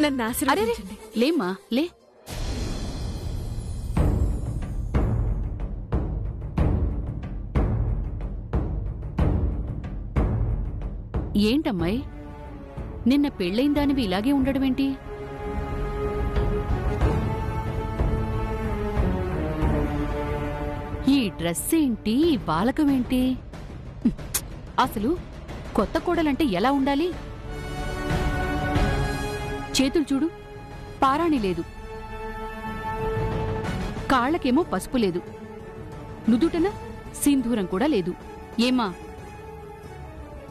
నన్ను ఆశీర్వదించండి. లేమ్మా లే. ఏంటమ్మాయి, నిన్న పెళ్ళైన దానివి ఇలాగే ఉండడమేంటి? ఈ డ్రెస్ ఏంటి, ఈ బాలకమేంటి? అసలు కొత్త కోడలంటే ఎలా ఉండాలి? చేతులు చూడు, పారాణి లేదు, కాళ్లకేమో పసుపు లేదు, నుదుటన సింధూరం కూడా లేదు. ఏమా,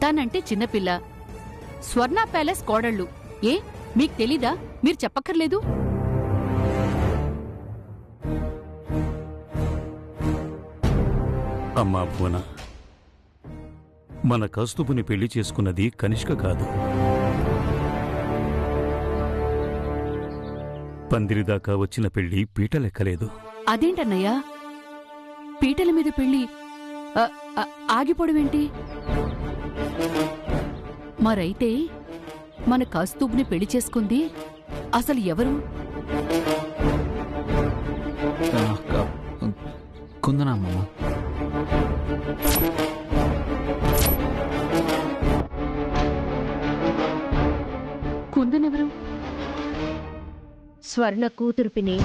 తనంటే చిన్నపిల్ల, స్వర్ణ ప్యాలెస్ కోడళ్ళు. ఏ మీకు తెలీదా? మీరు చెప్పక్కర్లేదు? అమ్మా భువన, మన కౌస్తుభుని పెళ్లి చేసుకున్నది కనిష్క కాదు. పందిరిదాకా వచ్చిన పెళ్లి పీటలెక్కలేదు. అదేంటన్నయ్యా, పీటల మీద పెళ్లి ఆగిపోవడమేంటి? మరైతే మన కౌస్తుభ్ని పెళ్లి చేసుకుంది అసలు ఎవరు? కుందనమ్మ. కుందనెవరు? స్వర్ణ కూతురు పిన్ని.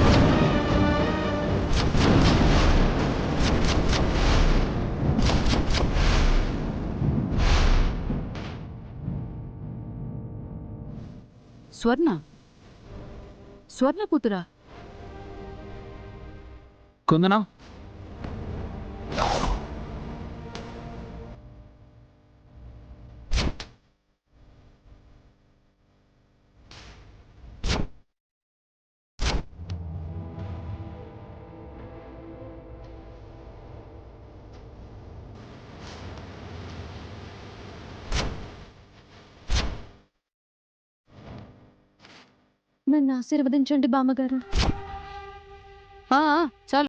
స్వర్ణ కూతురా? కుందనం, నన్ను ఆశీర్వదించండి బామ్మగారు. చాలు.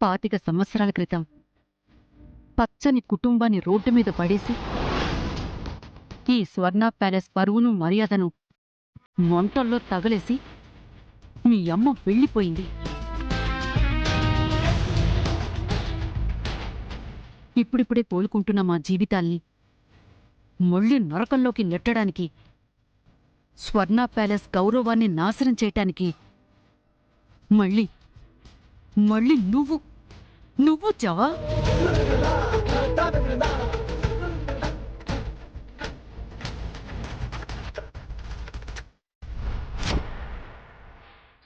పాతిక సంవత్సరాల క్రితం పచ్చని కుటుంబాన్ని రోడ్డు మీద పడేసి ఈ స్వర్ణ ప్యాలెస్ పరువును మర్యాదను మంటల్లో తగలేసి మీ అమ్మ వెళ్ళిపోయింది. ఇప్పుడిప్పుడే కోలుకుంటున్న మా జీవితాల్ని మళ్ళీ నరకంలోకి నెట్టడానికి, స్వర్ణ ప్యాలెస్ గౌరవాన్ని నాశనం చేయటానికి మళ్ళీ నువ్వు చావా?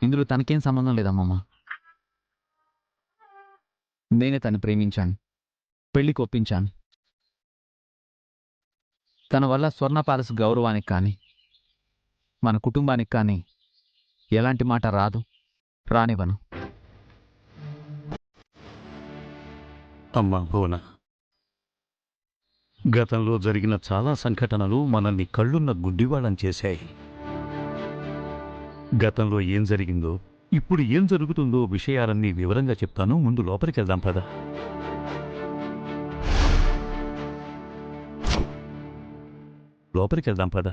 ఇందులో తనకేం సంబంధం లేదమ్మమ్మ. నేనే తను ప్రేమించాను, పెళ్లికి ఒప్పించాను. తన వల్ల స్వర్ణ ప్యాలెస్ గౌరవానికి కానీ మన కుటుంబానికి కానీ ఎలాంటి మాట రానివ్వను. అమ్మా భువన, గతంలో జరిగిన చాలా సంఘటనలు మనల్ని కళ్ళున్న గుడ్డివాళ్ళం చేశాయి. గతంలో ఏం జరిగిందో, ఇప్పుడు ఏం జరుగుతుందో విషయాలన్నీ వివరంగా చెప్తాను. ముందు లోపలికి వెళ్దాం పద. లోపలికి వెళ్దాం పద.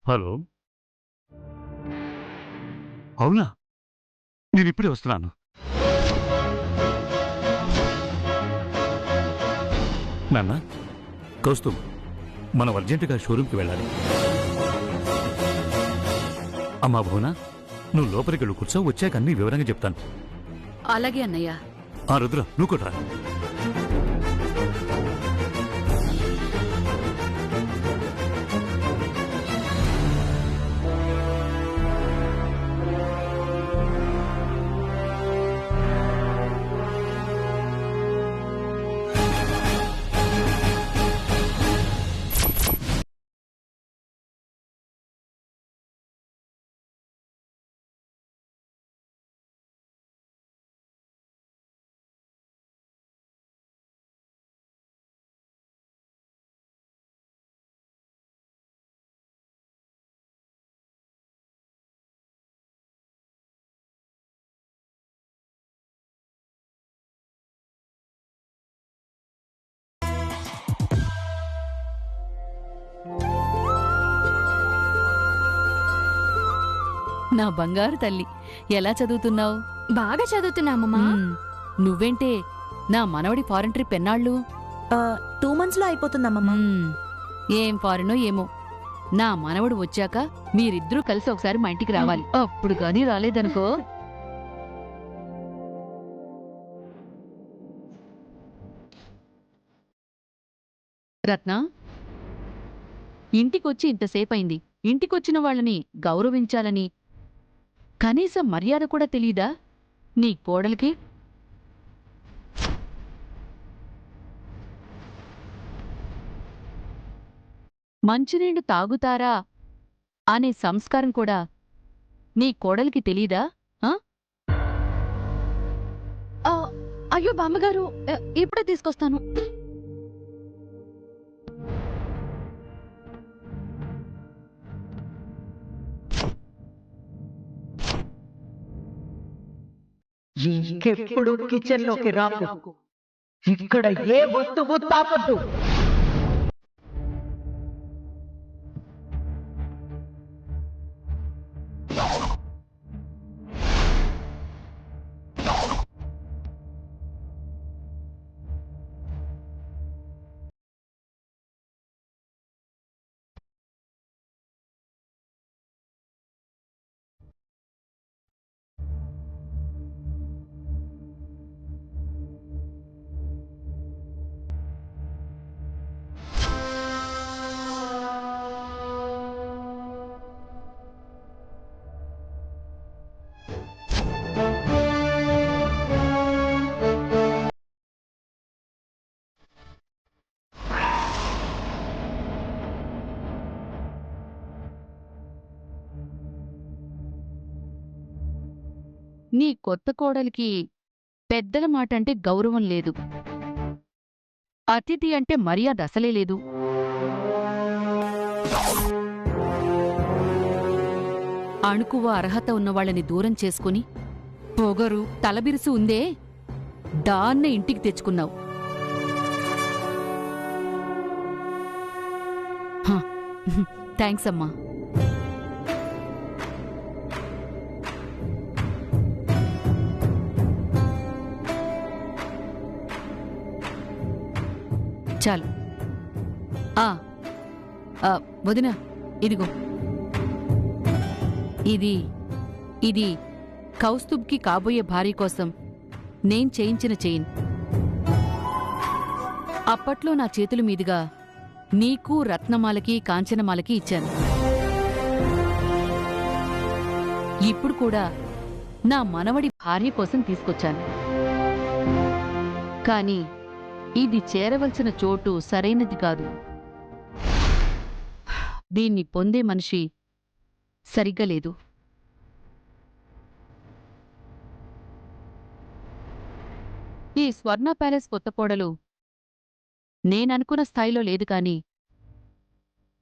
హలో, అవునా? నేను ఇప్పుడే వస్తున్నాను. నాన్న, కౌస్తుభ్, మనం అర్జెంటుగా షోరూమ్కి వెళ్ళాలి. అమ్మా భువన, నువ్వు లోపలికి వెళ్ళి కూర్చో, వచ్చాక అన్ని వివరంగా చెప్తాను. అలాగే అన్నయ్య. రుద్ర, నువ్వు కూడా రా. నా బంగారు తల్లి ఎలా చదువుతున్నావు? బాగా చదువుతున్నా అమ్మమ్మా. నువ్వేంటే నా మనవడి ఫారెన్ ట్రిప్ ఎన్నాళ్ళు? 2 months లో అయిపోతుందమ్మమ్మా. ఏం ఫారెనో ఏమో. నా మనవడు వచ్చాక మీరిద్దరూ కలిసి ఒకసారి మా ఇంటికి రావాలి. అప్పుడు గాని రాలేదనుకో. రత్న, ఇంటికొచ్చి ఇంతసేపయింది. ఇంటికొచ్చిన వాళ్ళని గౌరవించాలని కనీసం మర్యాద కూడా తెలీదా నీ కోడలికి? మంచినీళ్లు తాగుతారా అనే సంస్కారం కూడా నీ కోడలికి తెలీదా? ఆ, అయ్యో బామ్మగారు, ఇప్పుడే తీసుకొస్తాను. ఇంకెప్పుడు కిచెన్ లోకి రాకు. ఇక్కడ ఏ వస్తువు తాకద్దు. నీ కొత్త కోడలికి పెద్దల మాటంటే గౌరవం లేదు. అతిథి అంటే మర్యాద అసలే లేదు. అణుకువ అర్హత ఉన్నవాళ్ళని దూరం చేసుకుని పొగరు తలబిరుసు ఉందే, దాన్నే ఇంటికి తెచ్చుకున్నావు. థ్యాంక్స్ అమ్మా. చాలు. వదిన, ఇదిగో. ఇది కౌస్తుబ్కి కాబోయే భార్య కోసం నేను చేయించిన చైన్. అప్పట్లో నా చేతుల మీదుగా నీకు, రత్నమాలకి, కాంచనమాలకి ఇచ్చాను. ఇప్పుడు కూడా నా మనవడి భార్య కోసం తీసుకొచ్చాను. కాని ఇది చేరవలసిన చోటు సరైనది కాదు. దీన్ని పొందే మనిషి సరిగ్గా లేదు. ఈ స్వర్ణ ప్యాలెస్ కొత్త కోడలు నేననుకున్న స్థాయిలో లేదు కాని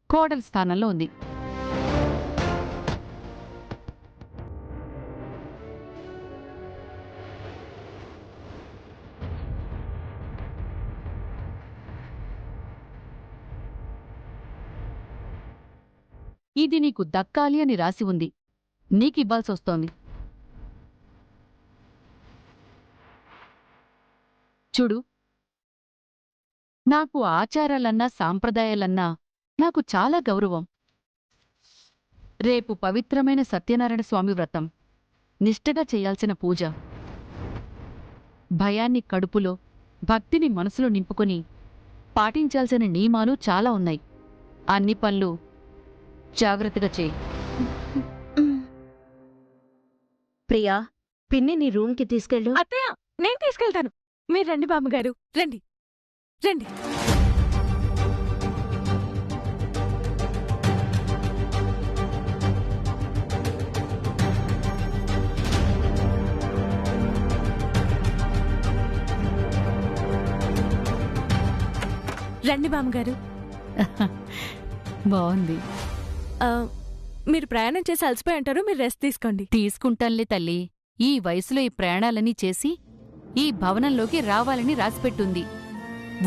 కోడలి స్థానంలో ఉంది. ఇది నీకు దక్కాలి అని రాసి ఉంది. నీకివ్వాల్సొస్తోంది. చూడు, నాకు ఆచారాలన్నా సాంప్రదాయాలన్నా నాకు చాలా గౌరవం. రేపు పవిత్రమైన సత్యనారాయణ స్వామి వ్రతం, నిష్ఠగా చేయాల్సిన పూజ, భయాన్ని కడుపులో, భక్తిని మనసులో నింపుకొని పాటించాల్సిన నియమాలు చాలా ఉన్నాయి. అన్ని పనులు జాగ్రత్తగా చేయి. ప్రియా, పిన్ని నీ రూమ్ కి తీసుకెళ్ళు. అత్తయ్య, నేను తీసుకెళ్తాను. మీరు రండి బామ్మగారు, రండి రండి. రండి బామ్మగారు. బావుంది. మీరు ప్రయాణం చేసి అలసిపోయి అంటారు, మీరు రెస్ట్ తీసుకోండి. తీసుకుంటాన్లే తల్లి. ఈ వయసులో ఈ ప్రయాణాలన్నీ చేసి ఈ భవనంలోకి రావాలని రాసిపెట్టుంది.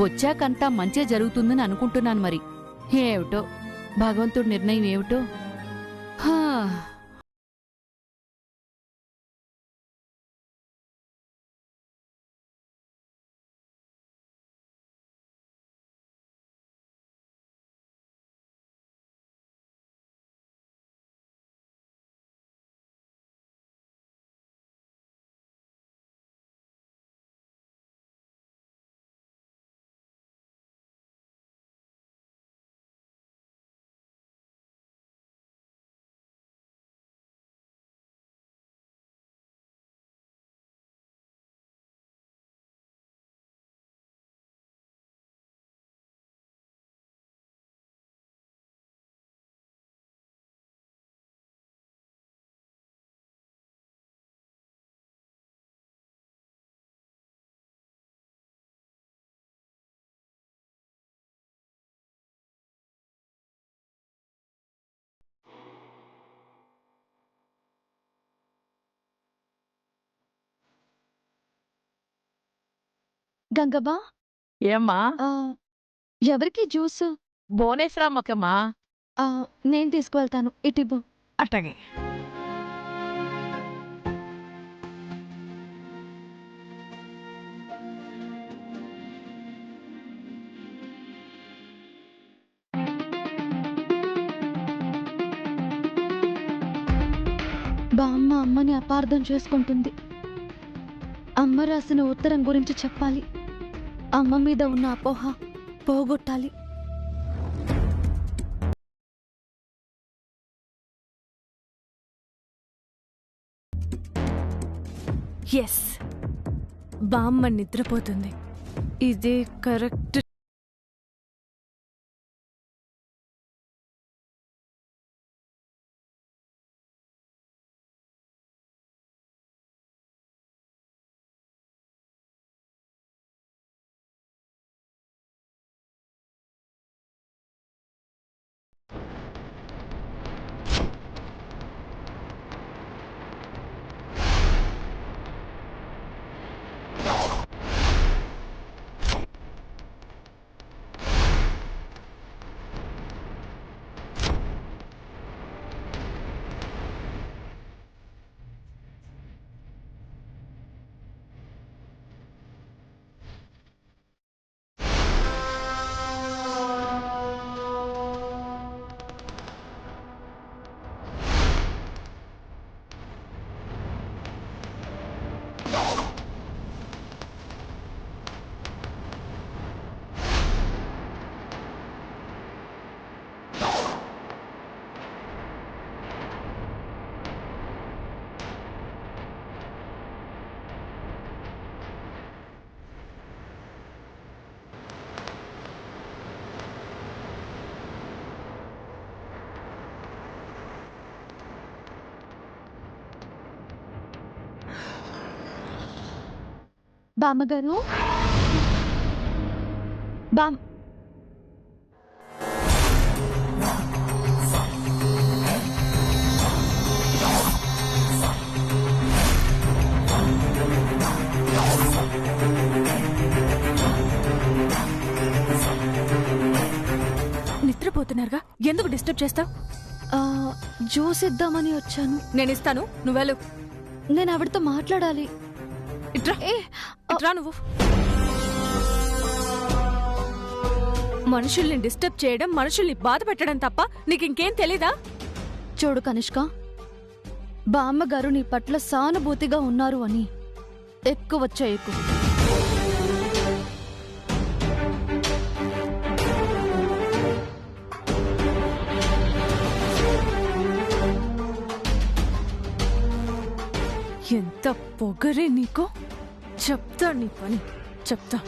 వచ్చాకంతా మంచే జరుగుతుందని అనుకుంటున్నాను. మరి ఏమిటో భగవంతుడి నిర్ణయం ఏమిటో. హా గంగవ్వ ఏమ్మా ఆ, ఎవరికి జ్యూస్ భువనేశ్వరమ్మకమ్మా. ఆ, నేను తీసుకువెళ్తాను ఇటివ్వు. అట్టగే. బామ్మ అమ్మని అపార్థం చేసుకుంటుంది. అమ్మ రాసిన ఉత్తరం గురించి చెప్పాలి. అమ్మ మీద ఉన్న అపోహ పోగొట్టాలి. ఎస్, బామ్మ నిద్రపోతుంది. ఇదే కరెక్ట్. బామ్మగారు బామ్ నిద్రపోతున్నారుగా, ఎందుకు డిస్టర్బ్ చేస్తావు? ఆ, జ్యూస్ ఇద్దామని వచ్చాను. నేను ఇస్తాను, నువ్వెళ్ళు. నేను ఆవిడతో మాట్లాడాలి. ఇట్రా, ఇట్రా నువ్వు. మనుషుల్ని డిస్టర్బ్ చేయడం, మనుషుల్ని బాధ పెట్టడం తప్ప నీకింకేం తెలీదా? చూడు కనిష్క, బామ్మగారు నీ పట్ల సానుభూతిగా ఉన్నారు అని ఎక్కువ చేయకు. ఎంత పొగరే నీకో! చెప్తా నీ పని, చెప్తా.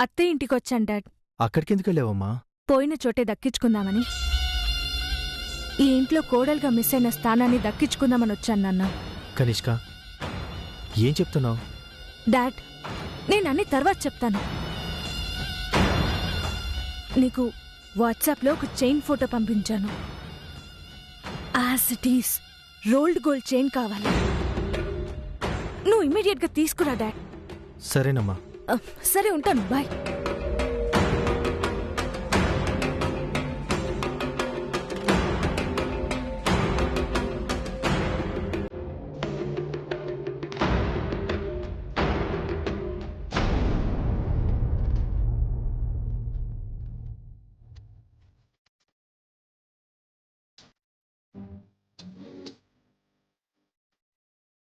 అత్తయ్య ఇంటికొచ్చాను డాడ్. అక్కడికి ఎందుకు వెళ్ళావమ్మా? పోయిన చోటే దక్కించుకుందామని. ఈ ఇంట్లో కోడలుగా మిస్ అయిన స్థానాన్ని దక్కించుకుందామని వచ్చాను నాన్న. కనిష్క, ఏం చెప్తున్నావు? డాడ్, నేనన్నీ తర్వాత చెప్తాను. నీకు వాట్సాప్లో ఒక చైన్ ఫోటో పంపించాను. As it is rolled gold chain కావాలి. నువ్వు ఇమీడియట్గా తీసుకురా డాడ్. సరేనమ్మా. సరే, ఉంటాను. బాయ్.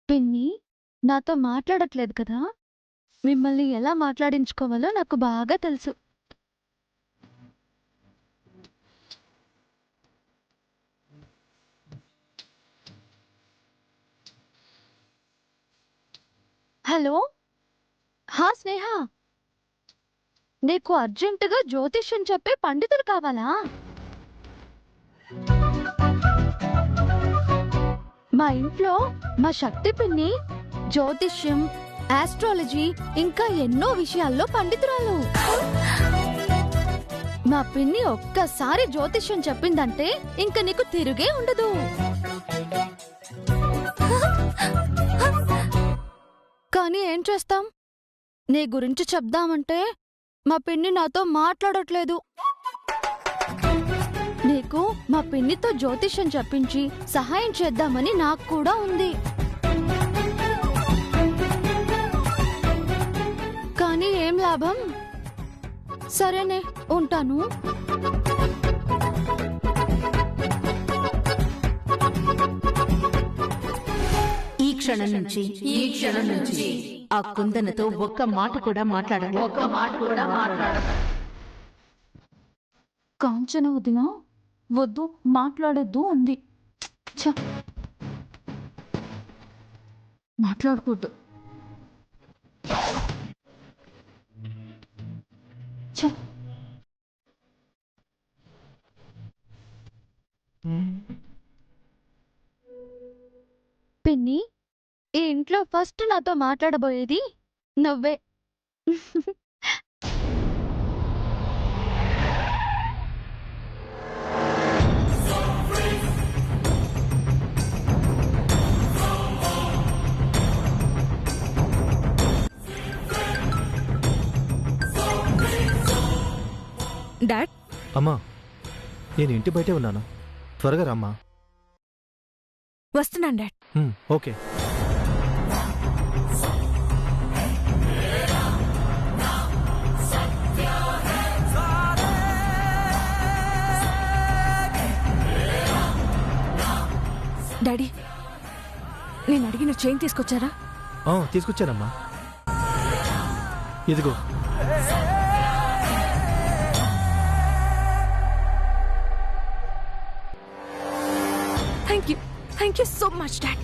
పిన్ని నాతో మాట్లాడట్లేదు కదా. మిమ్మల్ని ఎలా మాట్లాడించుకోవాలో నాకు బాగా తెలుసు. హలో, హా స్నేహ, నీకు అర్జెంటుగా జ్యోతిష్యం చెప్పే పండితులు కావాలా? మా ఇంట్లో మా శక్తి పిన్ని జ్యోతిష్యం, ఆస్ట్రాలజీ ఇంకా ఎన్నో విషయాల్లో పండితురాలు. మా పిన్ని ఒక్కసారి జ్యోతిష్యం చెప్పిందంటే ఇంక నీకు తిరుగే ఉండదు. కానీ ఏం చేస్తాం, నీ గురించి చెప్దామంటే మా పిన్ని నాతో మాట్లాడట్లేదు. నీకు మా పిన్నితో జ్యోతిష్యం చెప్పించి సహాయం చేద్దామని నాకు కూడా ఉంది. కానీ ఏం లాభం? సరేనే, ఉంటాను. ఈ క్షణం నుంచి ఆ కుందనతో ఒక్క మాట కూడా మాట్లాడాలి. కాంచన వదినా, వద్దు, మాట్లాడద్దు అంది. మాట్లాడకూడదు. పిన్ని, ఈ ఇంట్లో ఫస్ట్ నాతో మాట్లాడబోయేది నువ్వే. డాడ్, అమ్మా, నేను ఇంటి బయటే ఉన్నాను, త్వరగా రమ్మా. వస్తున్నాను డాడ్. ఓకే. డాడీ, నేను అడిగిన చైన్ తీసుకొచ్చారా? తీసుకొచ్చానమ్మా, ఇదిగో. Thank you so much dad.